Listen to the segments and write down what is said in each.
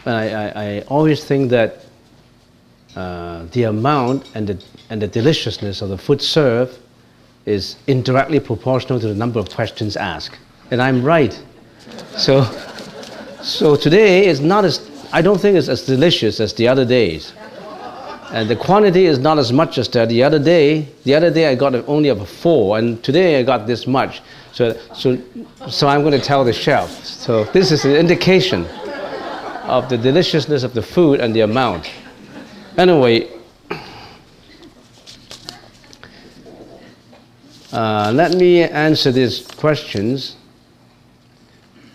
I always think that the amount and the deliciousness of the food served is indirectly proportional to the number of questions asked. And I'm right. So today is not as, I don't think it's as delicious as the other days. And the quantity is not as much as the other day. The other day I got only of 4, and today I got this much. So I'm going to tell the chef. So this is an indication of the deliciousness of the food and the amount. Anyway, let me answer these questions.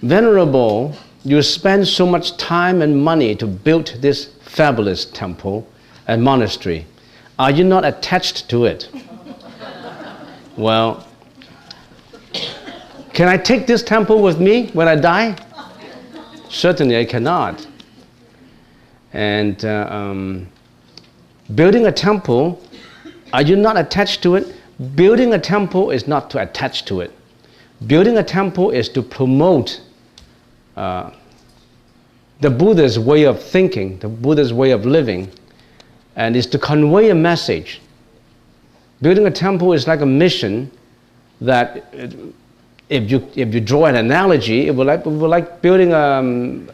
Venerable, you spend so much time and money to build this fabulous temple and monastery. Are you not attached to it? Well, can I take this temple with me when I die? Certainly I cannot. And building a temple, are you not attached to it? Building a temple is not to attach to it. Building a temple is to promote the Buddha's way of thinking, the Buddha's way of living, and is to convey a message. Building a temple is like a mission that, if you draw an analogy, it will like building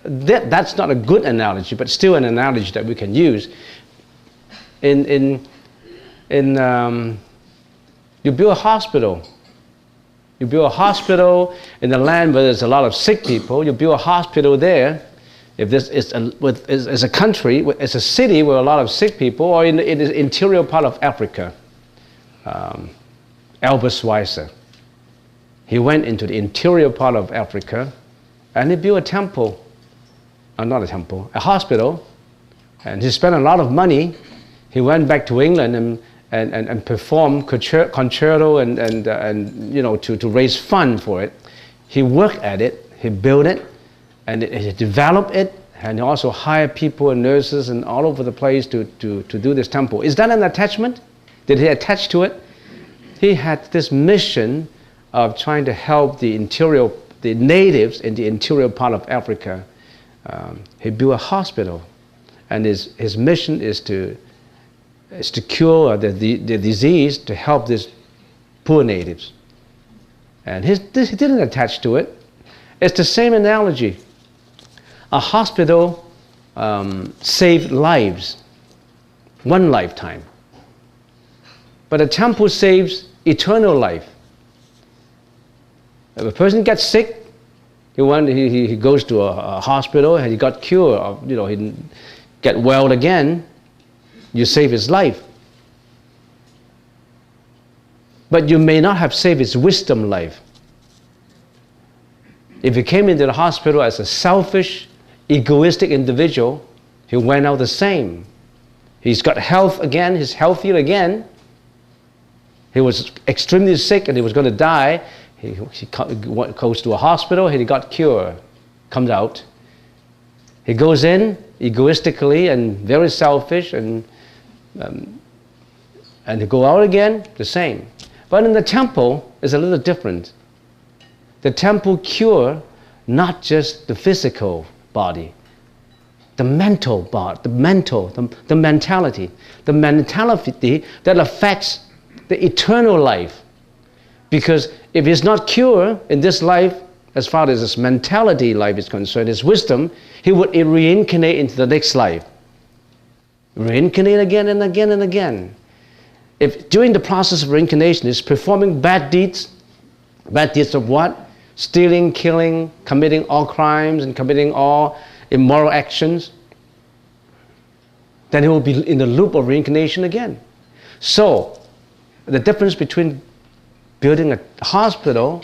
that's not a good analogy, but still an analogy that we can use. You build a hospital. You build a hospital in the land where there's a lot of sick people. You build a hospital there. If this is a country, it's a city with a lot of sick people, or in the interior part of Africa. Albert Schweitzer. He went into the interior part of Africa and he built a temple. Not a temple, a hospital. And he spent a lot of money. He went back to England and performed concerto and you know, to raise fund for it. He worked at it, he built it, and he developed it, and he also hired people and nurses and all over the place to do this temple. Is that an attachment? Did he attach to it? He had this mission of trying to help the natives in the interior part of Africa. He built a hospital, and his mission is to cure the disease, to help these poor natives. And he didn't attach to it. It's the same analogy. A hospital saved lives, one lifetime. But a temple saves eternal life. If a person gets sick, he goes to a hospital and he got cured, you know, he get well again, you save his life. But you may not have saved his wisdom life. If he came into the hospital as a selfish, egoistic individual, he went out the same. He's got health again, he's healthier again. He was extremely sick and he was going to die. He goes to a hospital and he got cured, comes out. He goes in egoistically and very selfish and he go out again, the same. But in the temple, it's a little different. The temple cure not just the physical body, the mental body, the mentality that affects the eternal life. Because if it's not cured in this life, as far as his mentality life is concerned, his wisdom, he would reincarnate into the next life. Reincarnate again and again and again. If during the process of reincarnation is performing bad deeds of what? Stealing, killing, committing all crimes and committing all immoral actions, then he will be in the loop of reincarnation again. So, the difference between building a hospital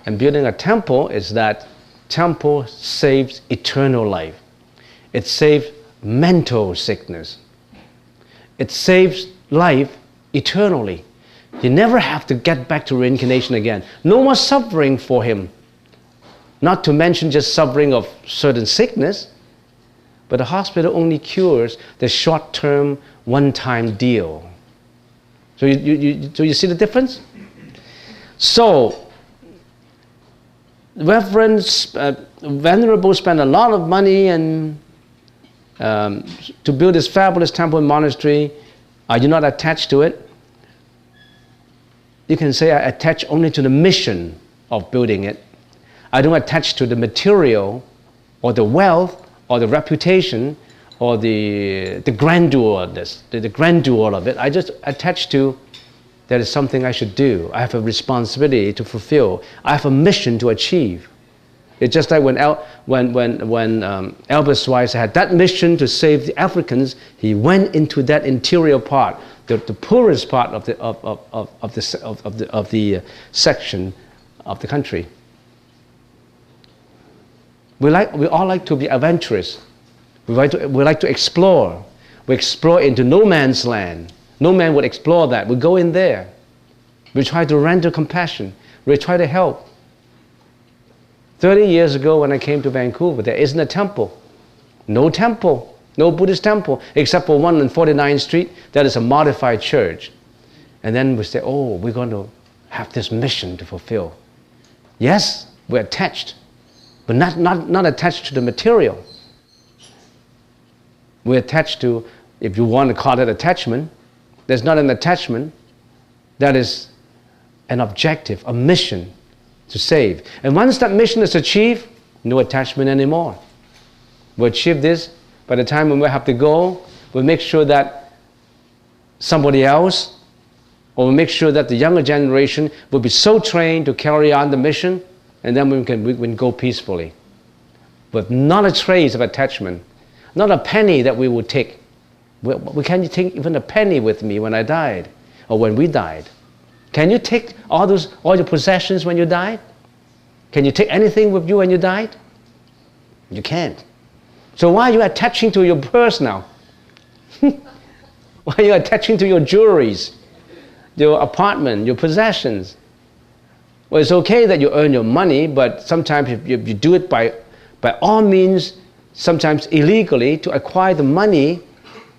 and building a temple is that temple saves eternal life. It saves mental sickness. It saves life eternally. You never have to get back to reincarnation again. No more suffering for him. Not to mention just suffering of certain sickness, but the hospital only cures the short-term, one-time deal. So you see the difference? So, Venerable spent a lot of money and to build this fabulous temple and monastery, are you not attached to it? You can say I attach only to the mission of building it. I don't attach to the material or the wealth or the reputation or the grandeur of it. I just attach to that is something I should do. I have a responsibility to fulfill. I have a mission to achieve. It's just like when Albert Schweitzer had that mission to save the Africans, he went into that interior part, the poorest part of the section of the country. We all like to be adventurous. We like to explore. We explore into no man's land. No man would explore that. We go in there. We try to render compassion. We try to help. 30 years ago when I came to Vancouver, there isn't a temple. No temple. No Buddhist temple, except for one on 49th Street. That is a modified church. And then we say, oh, we're going to have this mission to fulfill. Yes, we're attached, but not attached to the material. We're attached to, if you want to call it attachment, there's not an attachment. That is an objective, a mission to save. And once that mission is achieved, no attachment anymore. We achieve this. By the time when we have to go, we'll make sure that somebody else, or we'll make sure that the younger generation will be so trained to carry on the mission, and then we can go peacefully. But not a trace of attachment, not a penny that we will take. We can't take even a penny with me when I died, or when we died. Can you take all your possessions when you died? Can you take anything with you when you died? You can't. So why are you attaching to your purse now? Why are you attaching to your jewelries, your apartment, your possessions? Well, it's okay that you earn your money, but sometimes if you do it by all means, sometimes illegally, to acquire the money,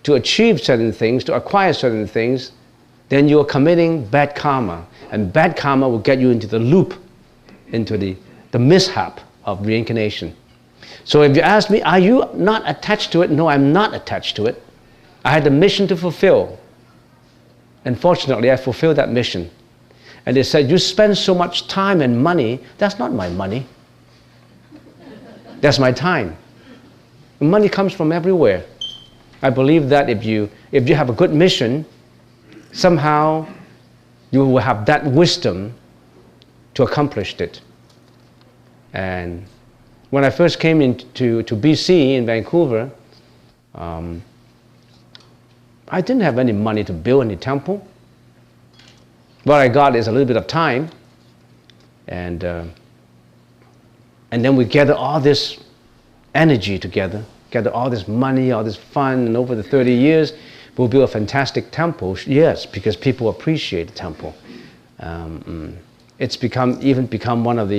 to achieve certain things, to acquire certain things, then you are committing bad karma. And bad karma will get you into the loop, into the mishap of reincarnation. So if you ask me, are you not attached to it? No, I'm not attached to it. I had a mission to fulfill. And fortunately, I fulfilled that mission. And they said, you spend so much time and money. That's not my money. That's my time. The money comes from everywhere. I believe that if you have a good mission, somehow you will have that wisdom to accomplish it. And when I first came into BC in Vancouver, I didn't have any money to build any temple. What I got is a little bit of time, and then we gather all this energy together, gather all this money, all this fun, and over the 30 years, we'll build a fantastic temple. Yes, because people appreciate the temple. It's become one of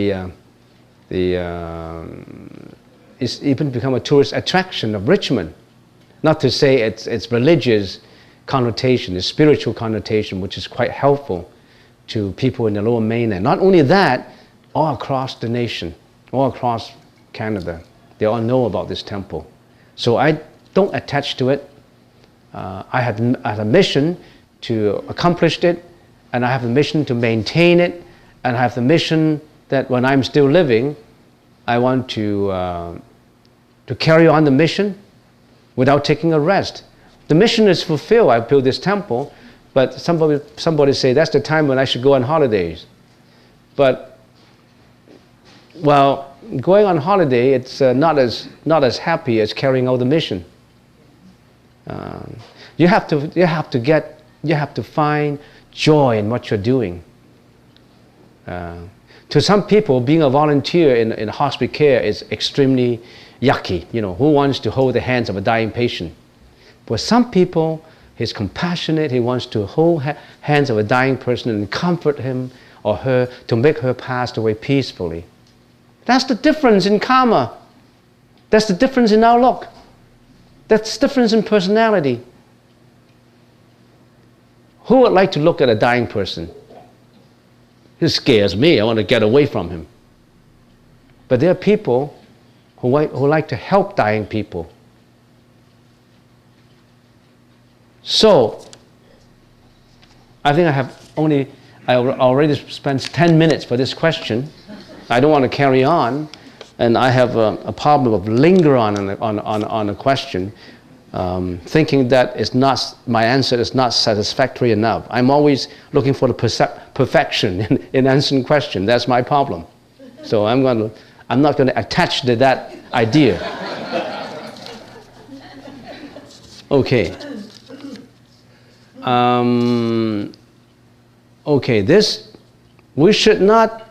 it's even become a tourist attraction of Richmond. Not to say it's religious connotation, it's spiritual connotation, which is quite helpful to people in the Lower Mainland. Not only that, all across the nation, all across Canada, they all know about this temple. So I don't attach to it. I have a mission to accomplish it, and I have a mission to maintain it, and I have the mission that when I'm still living, I want to carry on the mission without taking a rest. The mission is fulfilled. I built this temple, but somebody say that's the time when I should go on holidays. But well, going on holiday, it's not as happy as carrying out the mission. You have to find joy in what you're doing. To some people, being a volunteer in hospice care is extremely yucky. You know, who wants to hold the hands of a dying patient? For some people, he's compassionate. He wants to hold hands of a dying person and comfort him or her to make her pass away peacefully. That's the difference in karma. That's the difference in outlook. That's the difference in personality. Who would like to look at a dying person? It scares me. I want to get away from him. But there are people who like to help dying people. So, I think I already spent 10 minutes for this question. I don't want to carry on, and I have a problem of linger on a question, thinking that my answer is not satisfactory enough. I'm always looking for the perfection in answering question. That's my problem. So I'm not going to attach to that idea. Okay. We should not,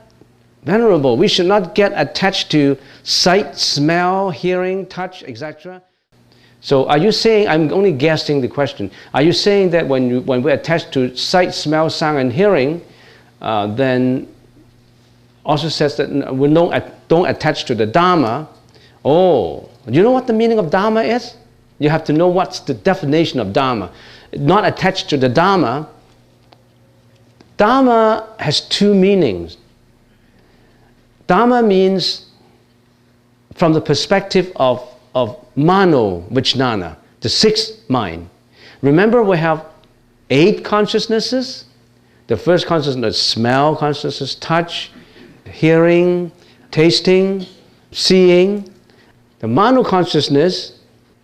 Venerable, we should not get attached to sight, smell, hearing, touch, etc. So are you saying, I'm only guessing the question, are you saying that when we're attached to sight, smell, sound, and hearing, then also says that we don't attach to the Dharma? Oh, do you know what the meaning of Dharma is? You have to know what's the definition of Dharma. Not attached to the Dharma. Dharma has two meanings. Dharma means, from the perspective of Mano Vijnana, the sixth mind. Remember, we have 8 consciousnesses. The first consciousness is smell consciousness, touch, hearing, tasting, seeing. The Mano consciousness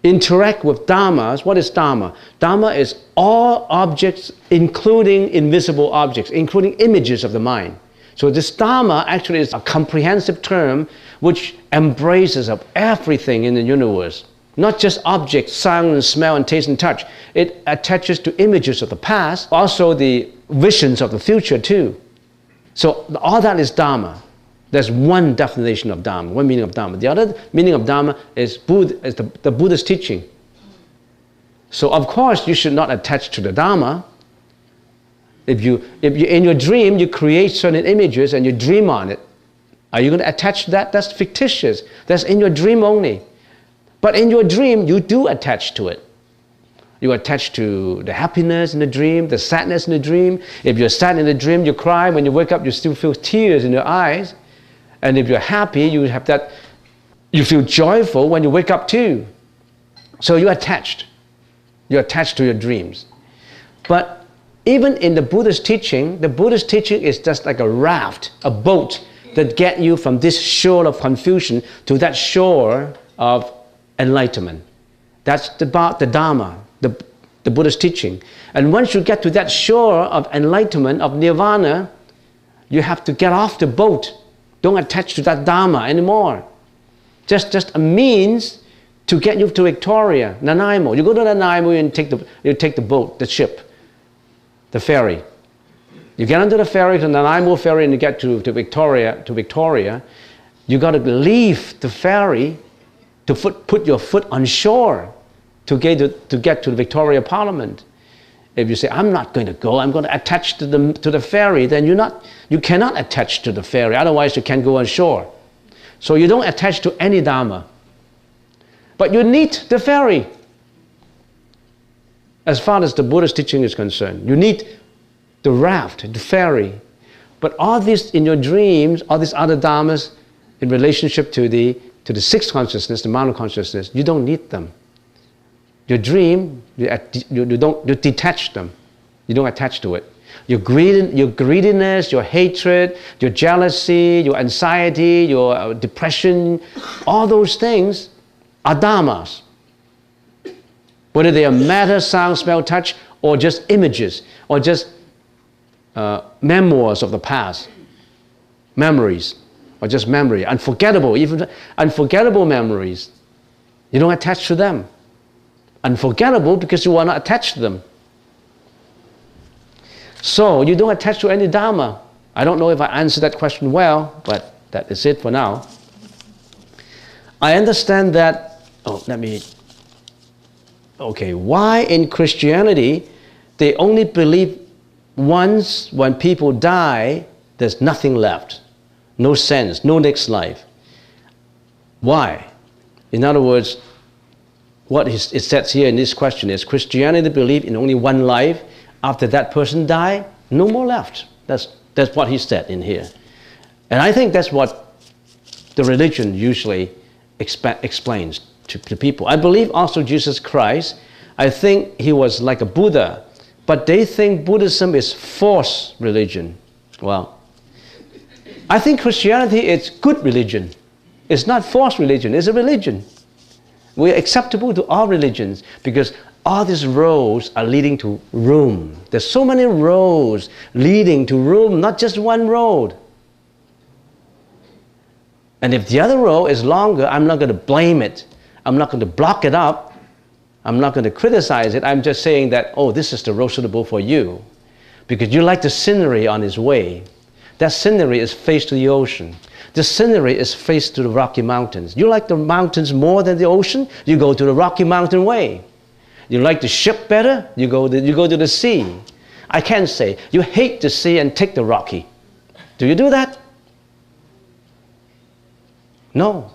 interact with dharmas. What is Dharma? Dharma is all objects, including invisible objects, including images of the mind. So this Dharma actually is a comprehensive term which embraces of everything in the universe. Not just objects, sound and smell and taste and touch. It attaches to images of the past, also the visions of the future too. So all that is Dharma. There's one definition of Dharma, one meaning of Dharma. The other meaning of Dharma is the Buddha's teaching. So of course you should not attach to the Dharma. If you in your dream you create certain images and you dream on it, are you going to attach to that? That's fictitious. That's in your dream only. But in your dream you do attach to it. You attach to the happiness in the dream, the sadness in the dream. If you're sad in the dream, you cry. When you wake up, you still feel tears in your eyes. And if you're happy, you have that, you feel joyful when you wake up too. So you're attached. You're attached to your dreams. But even in the Buddha's teaching is just like a raft, a boat that get you from this shore of confusion to that shore of enlightenment. That's about the Dharma, the Buddha's teaching. And once you get to that shore of enlightenment, of nirvana, you have to get off the boat. Don't attach to that Dharma anymore. Just a means to get you to Victoria, Nanaimo. You go to Nanaimo and you take the boat, the ship, the ferry. You get onto the ferry, to Nanaimo ferry, and you get to Victoria. You got to leave the ferry to put your foot on shore to get to the Victoria Parliament. If you say, I'm not going to go, I'm going to attach to the ferry, then you cannot attach to the ferry, otherwise you can't go on shore. So you don't attach to any Dharma. But you need the ferry. As far as the Buddha's teaching is concerned, you need the raft, the ferry. But all this in your dreams, all these other Dharmas in relationship to the sixth consciousness, the Mano consciousness, you don't need them. Your dream, you detach them. You don't attach to it. Your greediness, your hatred, your jealousy, your anxiety, your depression, all those things are dharmas. Whether they are matter, sound, smell, touch, or just images, or just memoirs of the past, memories, or just memory, unforgettable, even unforgettable memories. You don't attach to them. Unforgettable because you are not attached to them. So you don't attach to any Dharma. I don't know if I answered that question well, but that is it for now. I understand that, why in Christianity they only believe once when people die, there's nothing left. No sense, no next life. Why? In other words, what it says here in this question is Christianity believe in only one life. After that person die, no more left. That's what he said in here. And I think that's what the religion usually explains to people. I believe also Jesus Christ I think he was like a Buddha, but they think Buddhism is forced religion. Well, I think Christianity is good religion. It's not forced religion, it's a religion. We're acceptable to all religions because all these roads are leading to Rome. There's so many roads leading to Rome, not just one road. And if the other road is longer, I'm not going to blame it. I'm not going to block it up. I'm not going to criticize it. I'm just saying that, oh, this is the road suitable for you. Because you like the scenery on its way. That scenery is faced to the ocean. The scenery is faced to the Rocky Mountains. You like the mountains more than the ocean? You go to the Rocky Mountain way. You like the ship better? You go to the sea. I can't say, you hate the sea and take the Rocky. Do you do that? No.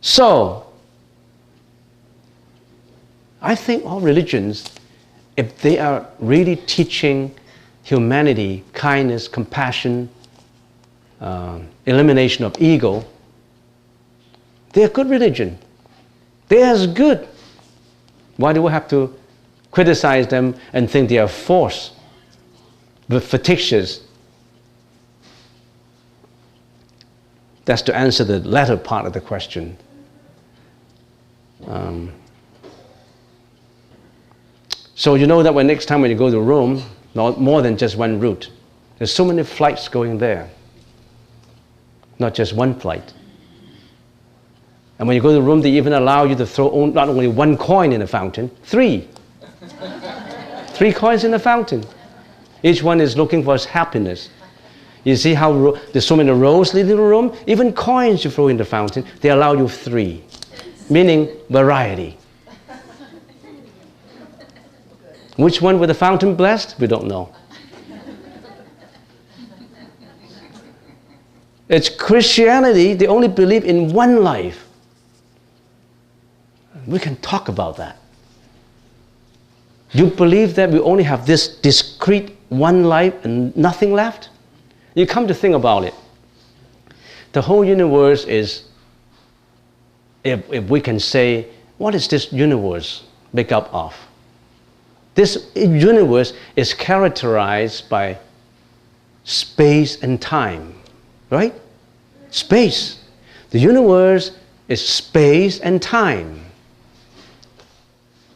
So, I think all religions, if they are really teaching humanity, kindness, compassion, elimination of ego, they're good religion. They're as good. Why do we have to criticize them and think they are forced, fictitious? That's to answer the latter part of the question. So you know that when next time when you go to Rome, not more than just one route. There's so many flights going there. Not just one flight. And when you go to Rome, they even allow you to throw not only one coin in the fountain, three. 3 coins in the fountain. Each one is looking for its happiness. You see how there's so many roads leading to Rome? Even coins you throw in the fountain, they allow you 3. Meaning variety. Which one with the fountain blessed? We don't know. It's Christianity, they only believe in one life. We can talk about that. You believe that we only have this discrete one life and nothing left? You come to think about it. The whole universe is, if we can say, what is this universe made up of? This universe is characterized by space and time, right? Space. The universe is space and time.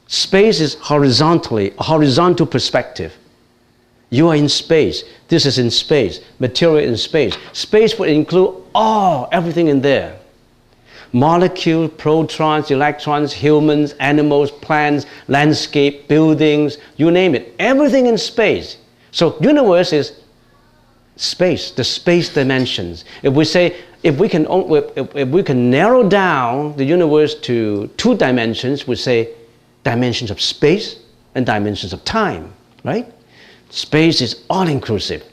Space is a horizontal perspective. You are in space. This is in space. Material in space. Space would include everything in there. Molecules, protons, electrons, humans, animals, plants, landscape, buildings, you name it. Everything in space. So universe is space, the space dimensions. If we can narrow down the universe to 2 dimensions, we say dimensions of space and dimensions of time, right? Space is all-inclusive.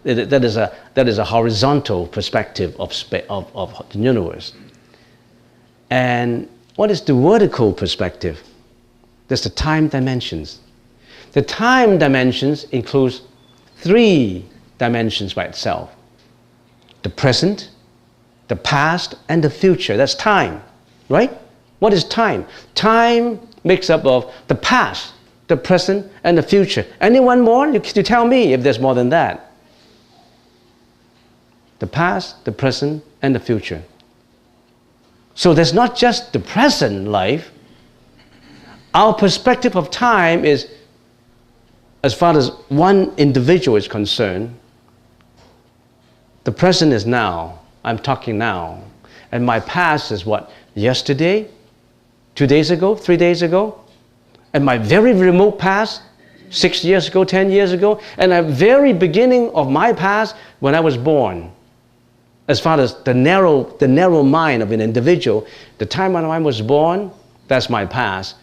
That is a horizontal perspective of the universe. And what is the vertical perspective? That's the time dimensions. The time dimensions includes 3 dimensions by itself. The present, the past, and the future. That's time, right? What is time? Time makes up of the past, the present, and the future. Anyone more? You tell me if there's more than that. The past, the present, and the future. So there's not just the present life. Our perspective of time is, as far as one individual is concerned, the present is now. I'm talking now. And my past is what? Yesterday? 2 days ago? 3 days ago? And my very remote past? 6 years ago? 10 years ago? And the very beginning of my past when I was born. As far as the narrow mind of an individual, the time when I was born, that's my past.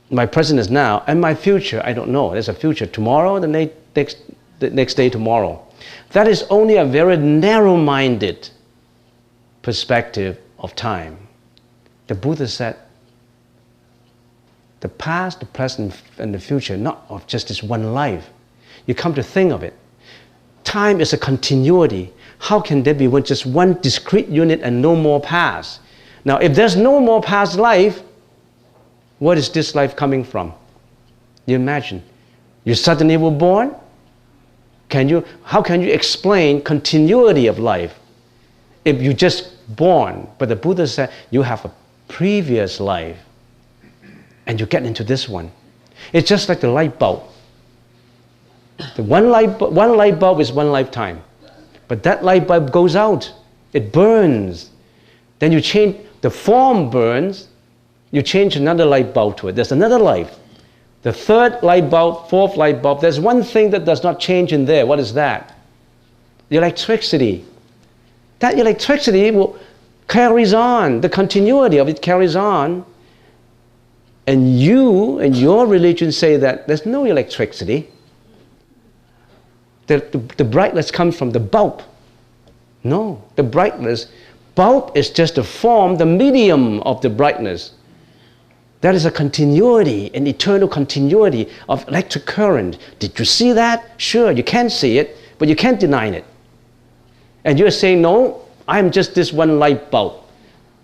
My present is now, and my future, I don't know. There's a future tomorrow, the next day tomorrow. That is only a very narrow-minded perspective of time. The Buddha said, the past, the present, and the future, not of just this one life. You come to think of it. Time is a continuity. How can there be just one discrete unit and no more past? Now, if there's no more past life, What is this life coming from? You imagine. You suddenly were born? How can you explain continuity of life if you just born? But the Buddha said you have a previous life and you get into this one. It's just like the light bulb. The one light bulb is one lifetime. But that light bulb goes out. It burns. Then you change, the form burns, you change another light bulb to it. There's another life. The third light bulb, fourth light bulb, there's one thing that does not change in there. What is that? The electricity. That electricity carries on. The continuity of it carries on. And you and your religion say that there's no electricity. The brightness comes from the bulb. No, the brightness, bulb is just the form, the medium of the brightness. That is a continuity, an eternal continuity of electric current. Did you see that? Sure, you can see it, but you can't deny it. And you're saying, no, I'm just this one light bulb.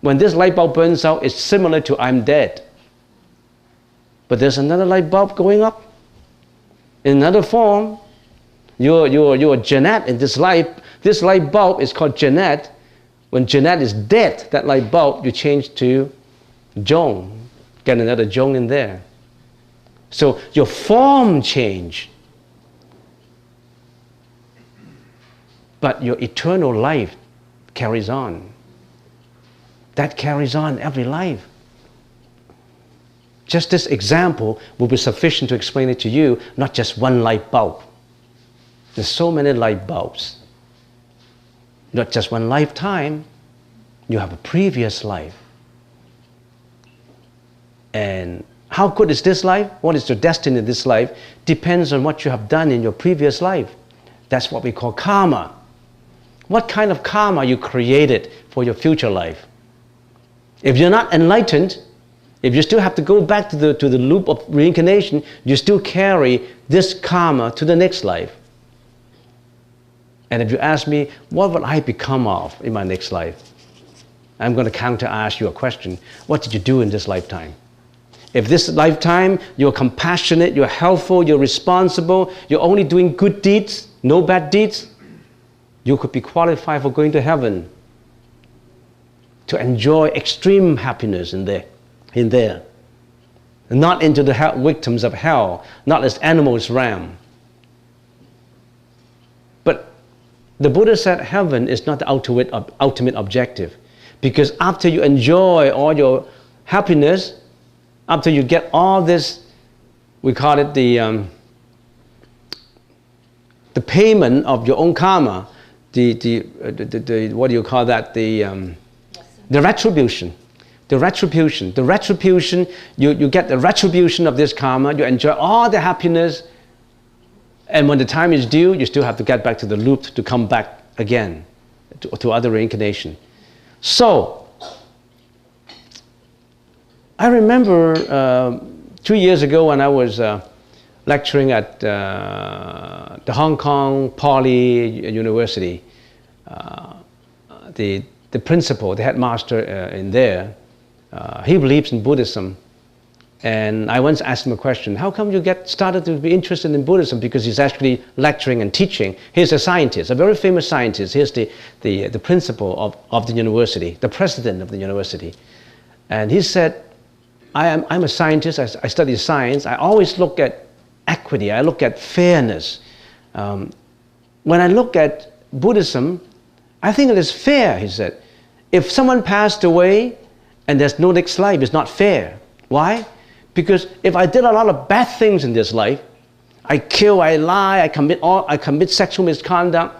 When this light bulb burns out, it's similar to I'm dead. But there's another light bulb going up in another form. You're Jeanette in this life. This light bulb is called Jeanette. When Jeanette is dead, that light bulb, you change to Joan. Get another Joan in there. So your form change. But your eternal life carries on. That carries on every life. Just this example will be sufficient to explain it to you, not just one light bulb. There's so many light bulbs. Not just one lifetime, you have a previous life. And how good is this life? What is your destiny in this life? Depends on what you have done in your previous life. That's what we call karma. What kind of karma you created for your future life? If you're not enlightened, if you still have to go back to the loop of reincarnation, you still carry this karma to the next life. And if you ask me, what will I become of in my next life? I'm going to counter-ask you a question. What did you do in this lifetime? If this lifetime you're compassionate, you're helpful, you're responsible, you're only doing good deeds, no bad deeds, you could be qualified for going to heaven, to enjoy extreme happiness in there. Not into the victims of hell, not as animals ram. But the Buddha said heaven is not the ultimate objective. Because after you enjoy all your happiness, after you get all this, we call it the payment of your own karma, the what do you call that? The retribution. The retribution, you get the retribution of this karma, you enjoy all the happiness, and when the time is due, you still have to get back to the loop to come back again to other reincarnation. So, I remember 2 years ago when I was lecturing at the Hong Kong Poly University, the principal, the headmaster in there, he believes in Buddhism. And I once asked him a question, how come you get started to be interested in Buddhism? Because he's actually lecturing and teaching. He's a scientist, a very famous scientist. He's the principal of the university, the president of the university. And he said, I'm a scientist, I study science. I always look at equity, I look at fairness. When I look at Buddhism, I think it is fair, he said. If someone passed away and there's no next life, it's not fair. Why? Because if I did a lot of bad things in this life, I kill, I lie, I commit sexual misconduct,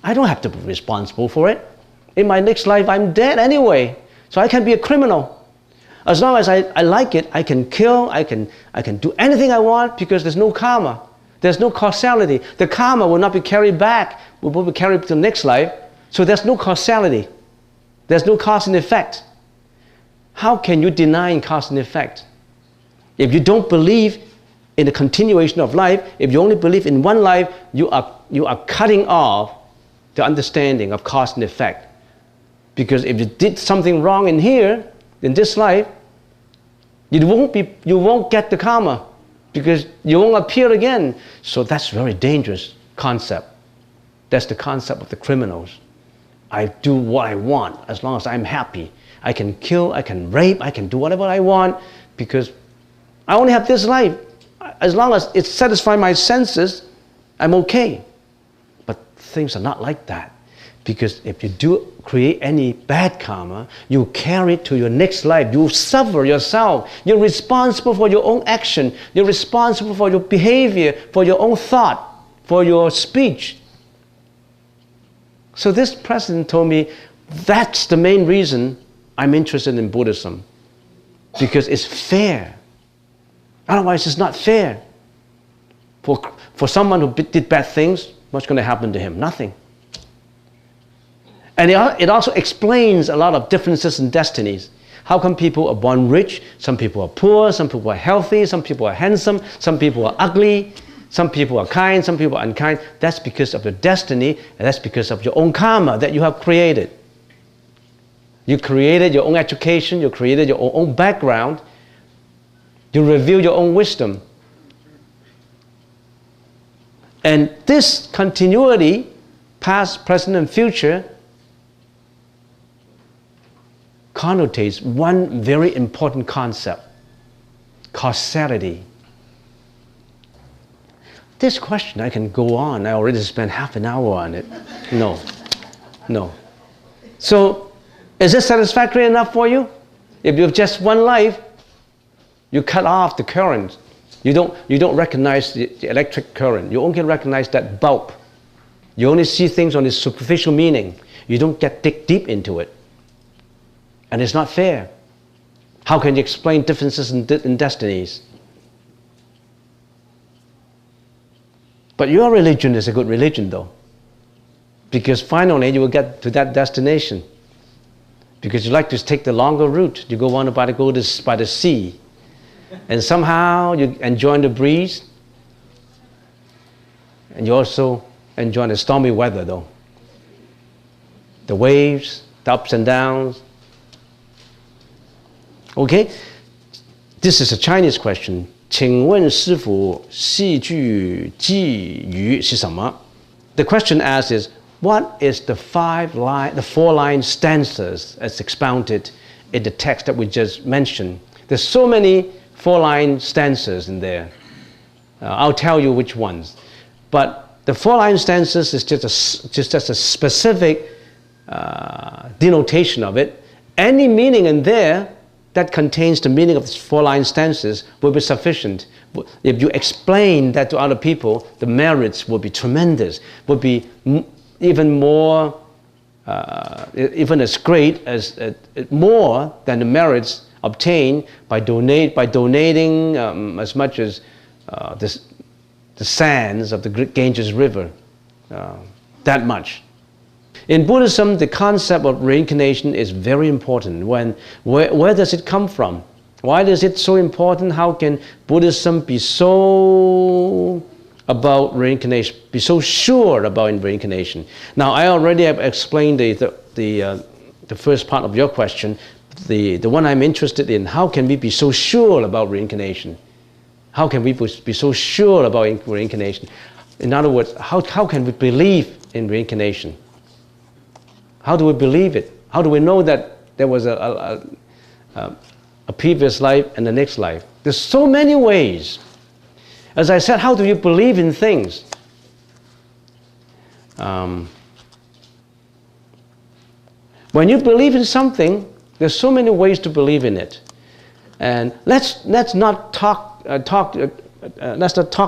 I don't have to be responsible for it. In my next life, I'm dead anyway, so I can be a criminal. As long as I like it, I can kill, I can do anything I want because there's no karma. There's no causality. The karma will not be carried back, will be carried to the next life, so there's no causality. There's no cause and effect. How can you deny cause and effect? If you don't believe in the continuation of life, if you only believe in one life, you are cutting off the understanding of cause and effect. Because if you did something wrong in here, in this life, You won't get the karma because you won't appear again. So that's a very dangerous concept. That's the concept of the criminals. I do what I want as long as I'm happy. I can kill, I can rape, I can do whatever I want because I only have this life. As long as it satisfies my senses, I'm okay. But things are not like that. Because if you do create any bad karma, you carry it to your next life. You suffer yourself. You're responsible for your own action. You're responsible for your behavior, for your own thought, for your speech. So this president told me that's the main reason I'm interested in Buddhism. Because it's fair. Otherwise, it's not fair. For someone who did bad things, what's going to happen to him? Nothing. And it also explains a lot of differences in destinies. How come people are born rich? Some people are poor, some people are healthy, some people are handsome, some people are ugly, some people are kind, some people are unkind. That's because of your destiny, and that's because of your own karma that you have created. You created your own education, you created your own background, you reveal your own wisdom. And this continuity, past, present, and future, connotates one very important concept, causality. This question, I can go on. I already spent half an hour on it. No. So, is this satisfactory enough for you? If you have just one life, you cut off the current. You don't recognize the electric current. You only recognize that bulb. You only see things on its superficial meaning. You don't dig deep into it. And it's not fair. How can you explain differences in destinies? But your religion is a good religion, though. Because finally you will get to that destination. Because you like to take the longer route. You want to go by the sea. And somehow you enjoy the breeze. And you also enjoy the stormy weather, though. The waves, the ups and downs. Okay? This is a Chinese question. 请问师父，戏剧偈语是什么? The question asked is, what is the four-line stanzas as expounded in the text that we just mentioned? There's so many four-line stanzas in there. I'll tell you which ones. But the four-line stanzas is just a specific denotation of it. Any meaning in there that contains the meaning of the four-line stanzas will be sufficient. If you explain that to other people, the merits will be tremendous, will be even more, even as great as, more than the merits obtained by donating as much as the sands of the Ganges River, that much. In Buddhism, the concept of reincarnation is very important. Where does it come from? Why is it so important? How can Buddhism be so about reincarnation, be so sure about reincarnation? Now, I already have explained the first part of your question. The one I'm interested in, how can we be so sure about reincarnation? How can we be so sure about reincarnation? In other words, how can we believe in reincarnation? How do we believe it? How do we know that there was a previous life and the next life? There's so many ways. As I said, how do you believe in things? When you believe in something, there's so many ways to believe in it. And let's not talk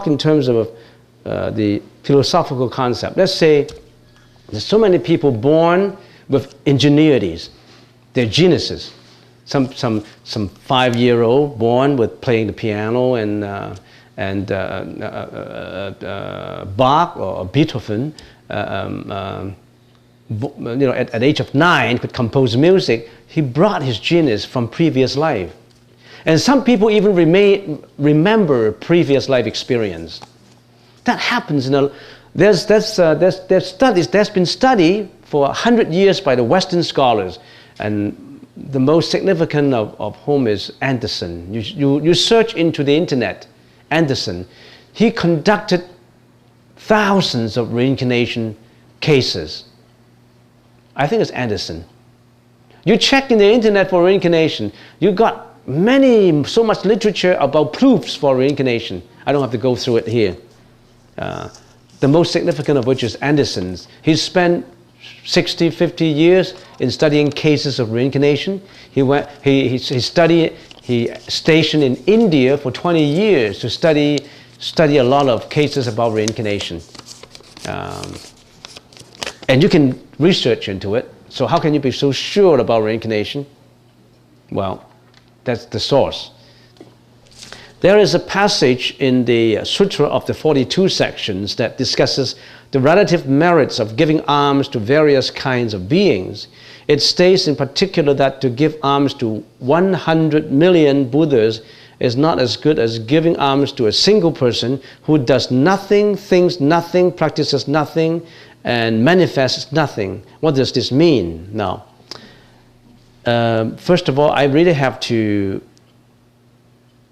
in terms of the philosophical concept. Let's say there's so many people born with ingenuities. They're geniuses. Some 5-year-old born with playing the piano and Bach or Beethoven, at the age of 9 could compose music. He brought his genius from previous life. And some people even remember previous life experience. That happens there's been studied for 100 years by the Western scholars, and the most significant of whom is Anderson. You search into the internet, Anderson. He conducted thousands of reincarnation cases. I think it's Anderson. You check in the internet for reincarnation, you got so much literature about proofs for reincarnation. I don't have to go through it here. The most significant of which is Anderson's. He spent 60, 50 years in studying cases of reincarnation. He stationed in India for 20 years to study a lot of cases about reincarnation. And you can research into it. So how can you be so sure about reincarnation? Well, that's the source. There is a passage in the Sutra of the 42 sections that discusses the relative merits of giving alms to various kinds of beings. It states in particular that to give alms to 100 million Buddhas is not as good as giving alms to a single person who does nothing, thinks nothing, practices nothing, and manifests nothing. What does this mean? Now, first of all, I really have to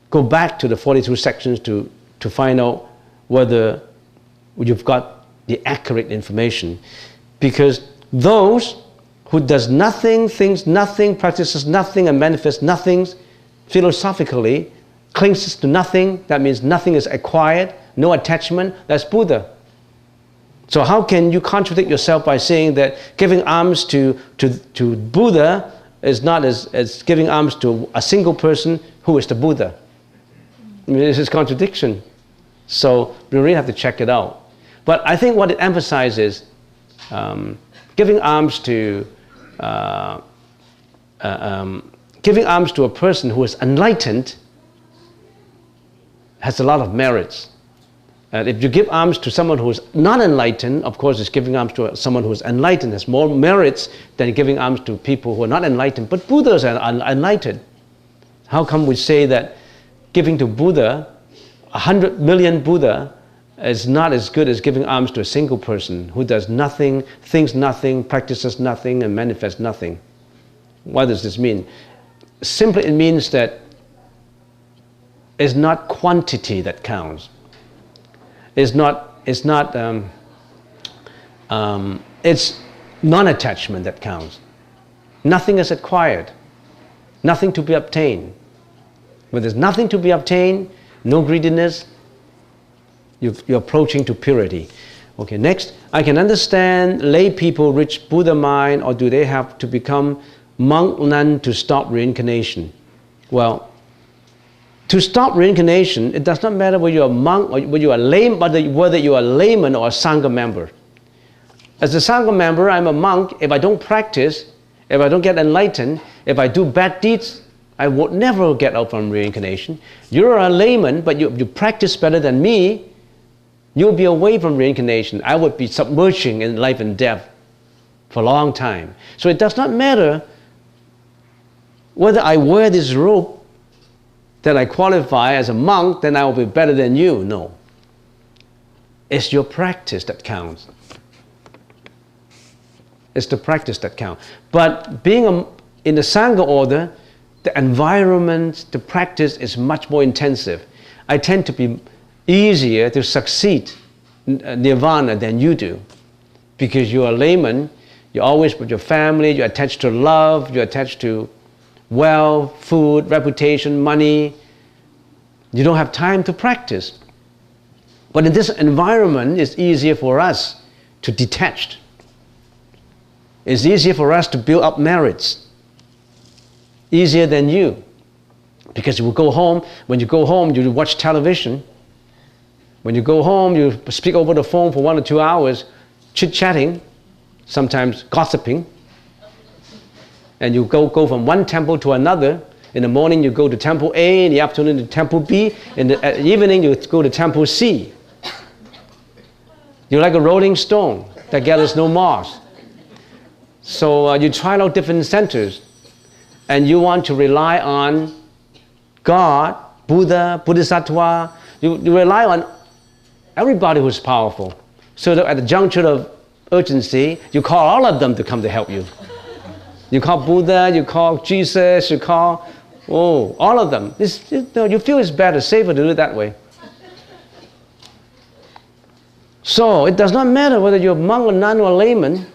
go back to the 42 sections to find out whether you've got the accurate information. Because those who does nothing, thinks nothing, practices nothing, and manifests nothing, philosophically clings to nothing, that means nothing is acquired, no attachment, that's Buddha. So how can you contradict yourself by saying that giving alms to Buddha is not as giving alms to a single person who is the Buddha? I mean, this is contradiction. So we really have to check it out. But I think what it emphasizes, giving alms to a person who is enlightened has a lot of merits. And if you give alms to someone who is not enlightened, of course, it's giving alms to someone who is enlightened has more merits than giving alms to people who are not enlightened. But Buddhas are enlightened. How come we say that giving to Buddha, 100 million Buddha, is not as good as giving alms to a single person who does nothing, thinks nothing, practices nothing, and manifests nothing? What does this mean? Simply, it means that it's not quantity that counts. It's non-attachment that counts. Nothing is acquired, nothing to be obtained. When there's nothing to be obtained, no greediness, you're approaching to purity. Okay, next, I can understand lay people reach Buddha mind, or do they have to become monk nun to stop reincarnation? Well, to stop reincarnation, it does not matter whether you're a monk or whether you are whether you are a layman or a Sangha member. As a Sangha member, I'm a monk. If I don't practice, if I don't get enlightened, if I do bad deeds, I would never get out from reincarnation. You're a layman, but you practice better than me, you'll be away from reincarnation. I would be submerging in life and death for a long time. So it does not matter whether I wear this robe that I qualify as a monk, then I will be better than you. No. It's your practice that counts. It's the practice that counts. But being in the Sangha order, the environment, the practice is much more intensive. I tend to be easier to succeed nirvana than you do. Because you're a layman, you're always with your family, you're attached to love, you're attached to wealth, food, reputation, money. You don't have time to practice. But in this environment, it's easier for us to detach. It's easier for us to build up merits. Easier than you. Because you will go home, when you go home, you watch television. When you go home, you speak over the phone for 1 or 2 hours, chit-chatting, sometimes gossiping. And you go from one temple to another. In the morning, you go to temple A, in the afternoon to temple B, in the evening, you go to temple C. You're like a rolling stone that gathers no moss. So you try out different centers, and you want to rely on God, Buddha, Bodhisattva. You rely on everybody who's powerful. So that at the juncture of urgency, you call all of them to come to help you. You call Buddha, you call Jesus, you call, all of them. You feel it's better, safer to do it that way. So it does not matter whether you're a monk or nun or a layman.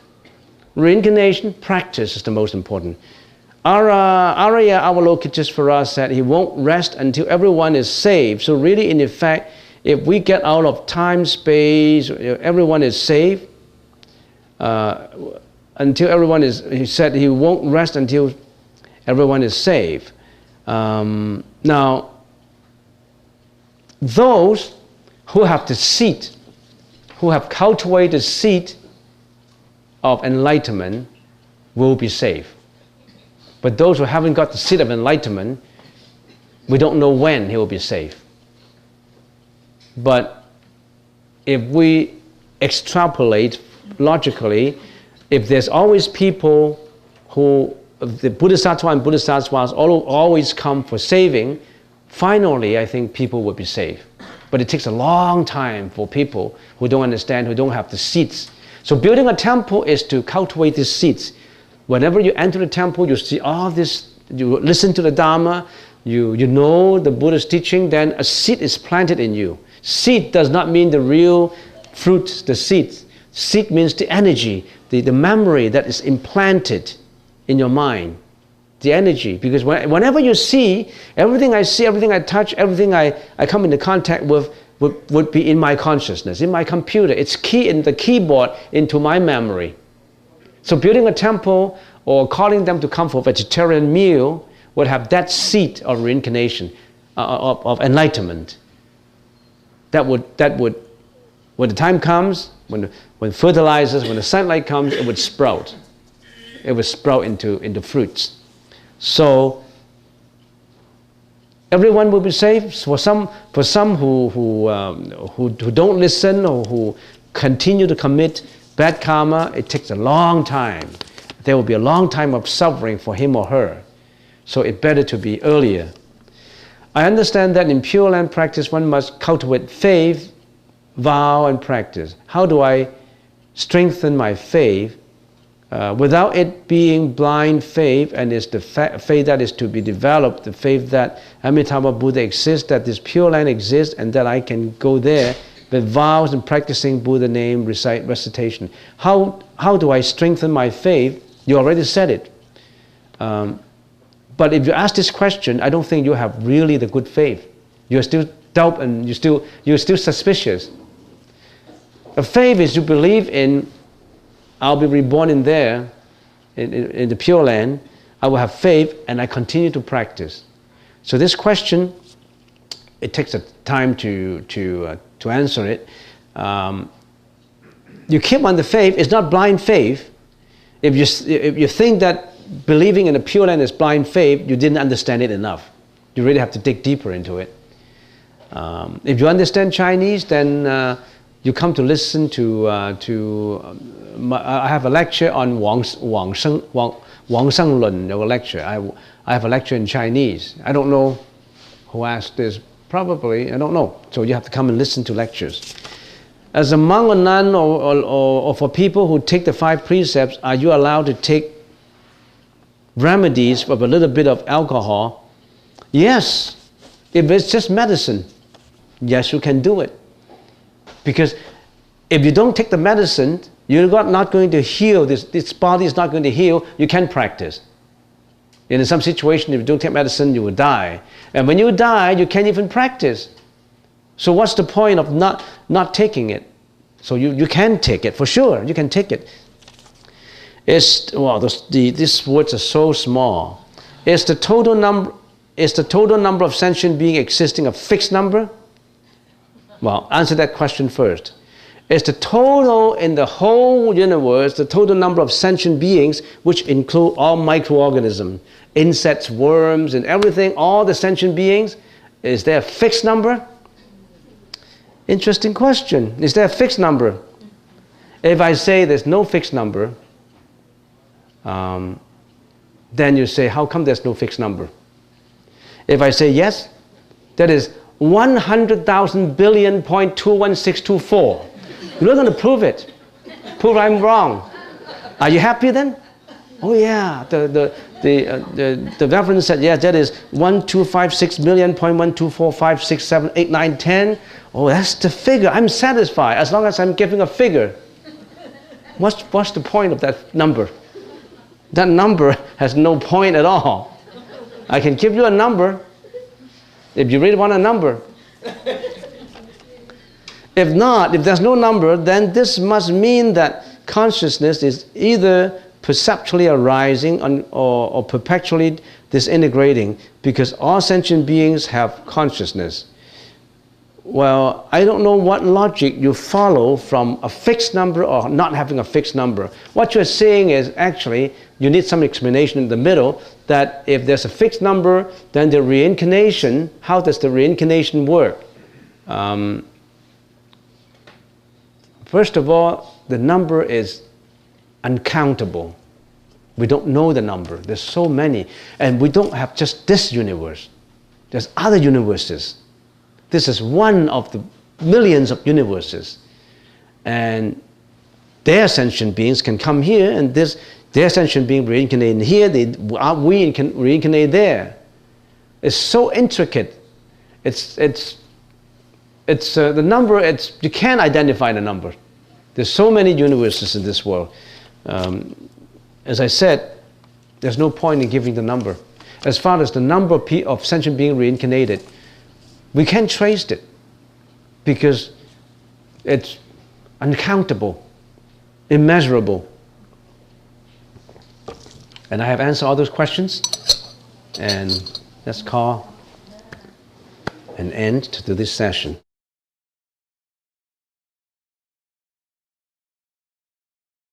Reincarnation practice is the most important. Arya Avalokiteshvara said he won't rest until everyone is saved. So really, in effect, if we get out of time, space, everyone is saved. Until everyone is, he said he won't rest until everyone is saved. Now, those who have the seed, who have cultivated the seed of enlightenment will be saved. But those who haven't got the seed of enlightenment, we don't know when he will be saved. But if we extrapolate logically, if there's always people who, the Bodhisattva and Bodhisattvas always come for saving, finally I think people will be saved. But it takes a long time for people who don't understand, who don't have the seeds. So building a temple is to cultivate these seeds. Whenever you enter the temple, you see all this, you listen to the Dharma, you know the Buddha's teaching, then a seed is planted in you. Seed does not mean the real fruit, the seed. Seed means the energy, the memory that is implanted in your mind. The energy, because whenever you see, everything I touch, everything I come into contact with would be in my consciousness, in my computer. It's key in the keyboard into my memory. So building a temple or calling them to come for a vegetarian meal would have that seed of reincarnation, of enlightenment. That would, when the time comes, when fertilizers, when the sunlight comes, it would sprout. It would sprout into fruits. So everyone will be saved. For some who don't listen or who continue to commit bad karma, it takes a long time. There will be a long time of suffering for him or her. So it's better to be earlier. I understand that in Pure Land practice, one must cultivate faith, vow, and practice. How do I strengthen my faith without it being blind faith, and it's the faith that is to be developed, the faith that Amitabha Buddha exists, that this Pure Land exists, and that I can go there with vows and practicing Buddha name recitation. How do I strengthen my faith? You already said it. But if you ask this question, I don't think you have really the good faith. You're still doubt and you're still suspicious. A faith is you believe in, I'll be reborn in there, in the Pure Land. I will have faith and I continue to practice. So this question, it takes a time to answer it. You keep on the faith. It's not blind faith. If you think that believing in the Pure Land is blind faith, you didn't understand it enough. You really have to dig deeper into it. If you understand Chinese, then you come to listen to I have a lecture on Wang Sheng Lun, a lecture. I have a lecture in Chinese. I don't know who asked this. Probably, I don't know. So you have to come and listen to lectures. As a monk or nun, or for people who take the 5 precepts, are you allowed to take remedies with a little bit of alcohol? Yes. If it's just medicine, yes, you can do it. Because if you don't take the medicine, you're not going to heal. This body is not going to heal. You can practice. And in some situation, if you don't take medicine, you will die. And when you die, you can't even practice. So what's the point of not taking it? So you can take it, for sure. You can take it. These words are so small. Is the total number of sentient beings existing a fixed number? Well, answer that question first. Is the total in the whole universe, the total number of sentient beings, which include all microorganisms, insects, worms, and everything, all the sentient beings, is there a fixed number? Interesting question. Is there a fixed number? If I say there's no fixed number, then you say, how come there's no fixed number? If I say yes, that is 100,000 billion 0.21624. You're not going to prove it. Prove I'm wrong. Are you happy then? Oh yeah, the reference said, yeah, that is 1,256 million, 0.124567891 Oh, that's the figure. I'm satisfied as long as I'm giving a figure. What's the point of that number? That number has no point at all. I can give you a number if you really want a number. If not, if there's no number, then this must mean that consciousness is either perceptually arising or perpetually disintegrating, because all sentient beings have consciousness. Well, I don't know what logic you follow from a fixed number or not having a fixed number. What you're saying is actually you need some explanation in the middle, that if there's a fixed number, then the reincarnation, how does the reincarnation work? First of all, the number is uncountable. We don't know the number. There's so many. And we don't have just this universe. There's other universes. This is one of the millions of universes. And their sentient beings can come here, and their sentient being reincarnate here, we can reincarnate there. It's so intricate. The number, you can't identify the number. There's so many universes in this world. As I said, there's no point in giving the number. As far as the number of sentient beings reincarnated, we can't trace it because it's uncountable, immeasurable. And I have answered all those questions, and let's call an end to this session.